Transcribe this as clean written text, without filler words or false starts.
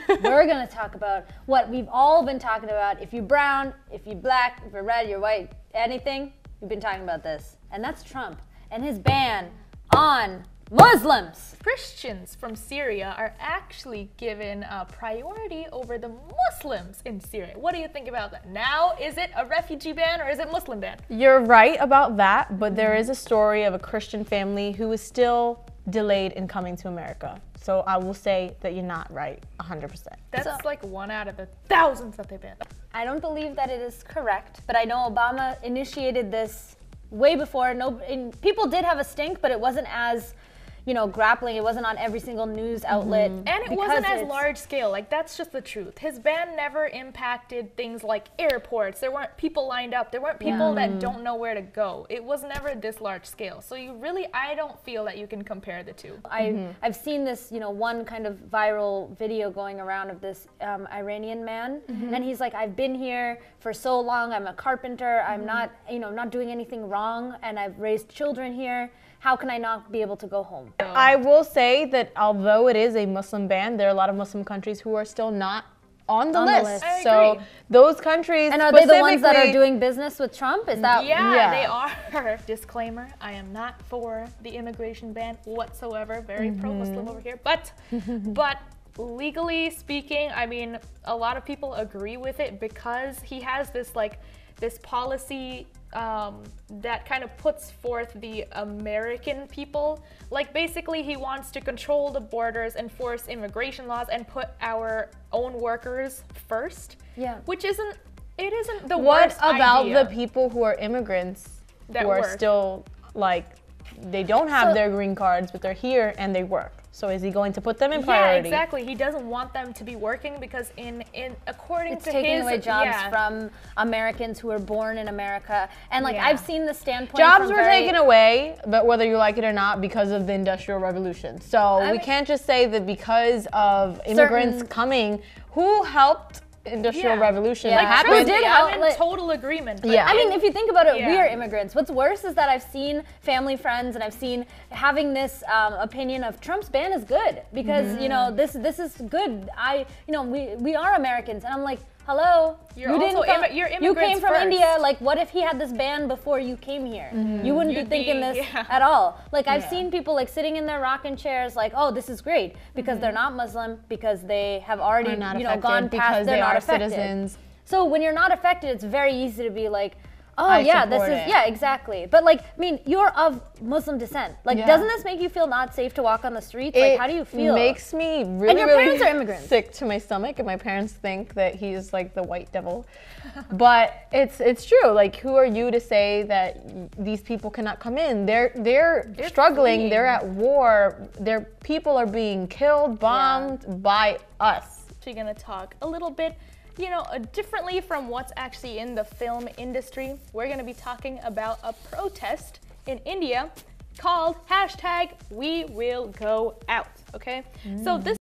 We're gonna talk about what we've all been talking about. If you're brown, if you're black, if you're red, you're white, anything, we've been talking about this. And that's Trump and his ban on Muslims. Christians from Syria are actually given priority over the Muslims in Syria. What do you think about that? Now, is it a refugee ban or is it Muslim ban? You're right about that, but there is a story of a Christian family who is still delayed in coming to America. So I will say that you're not right 100%. That's like 1 out of the thousands that they've banned. I don't believe that it is correct, but I know Obama initiated this way before. People did have a stink, but it wasn't as, grappling. It wasn't on every single news outlet. And it wasn't as large scale. Like, that's just the truth. His ban never impacted things like airports. There weren't people lined up. There weren't people that don't know where to go. It was never this large scale. So I don't feel that you can compare the two. I've seen this, one kind of viral video going around of this Iranian man. And he's like, I've been here for so long. I'm a carpenter. I'm not, not doing anything wrong. And I've raised children here. How can I not be able to go home? I will say that although it is a Muslim ban, there are a lot of Muslim countries who are still not on the list. So those countries, and are they the ones that are doing business with Trump? Is that? Yeah, they are. Disclaimer: I am not for the immigration ban whatsoever. Very pro-Muslim over here, but legally speaking, I mean, a lot of people agree with it because he has this policy that kind of puts forth the American people. Like, basically he wants to control the borders, enforce immigration laws, and put our own workers first. Yeah. Which isn't the worst idea. What about the people who are immigrants who are still, they don't have their green cards, but they're here and they work? So is he going to put them in priority? Yeah, exactly. He doesn't want them to be working because according to his... It's taking away jobs from Americans who were born in America. And I've seen the standpoint jobs were taken away, but whether you like it or not, because of the Industrial Revolution. So we can't just say that because of immigrants coming, who helped Industrial Revolution happened. I'm in total agreement. I mean, if you think about it, we are immigrants. What's worse is that I've seen family friends and I've seen having this opinion of Trump's ban is good because this is good. We are Americans, and I'm like, hello, you're you came from India. Like, what if he had this ban before you came here? You wouldn't be thinking this at all. Like, I've seen people sitting in their rocking chairs, like, oh, this is great because they're not Muslim, because they have already gone past, they're not affected. Citizens. So when you're not affected, it's very easy to be like, oh yeah, this is exactly. But I mean, you're of Muslim descent. Doesn't this make you feel not safe to walk on the streets? How do you feel? It makes me really, and your parents are immigrants. Sick to my stomach, and my parents think that he's the white devil. But it's true. Who are you to say that these people cannot come in? They're struggling. Fleeing. They're at war. Their people are being killed, bombed by us. We're gonna talk a little bit differently from what's actually in the film industry. We're going to be talking about a protest in India called #WeWillGoOut, okay? So this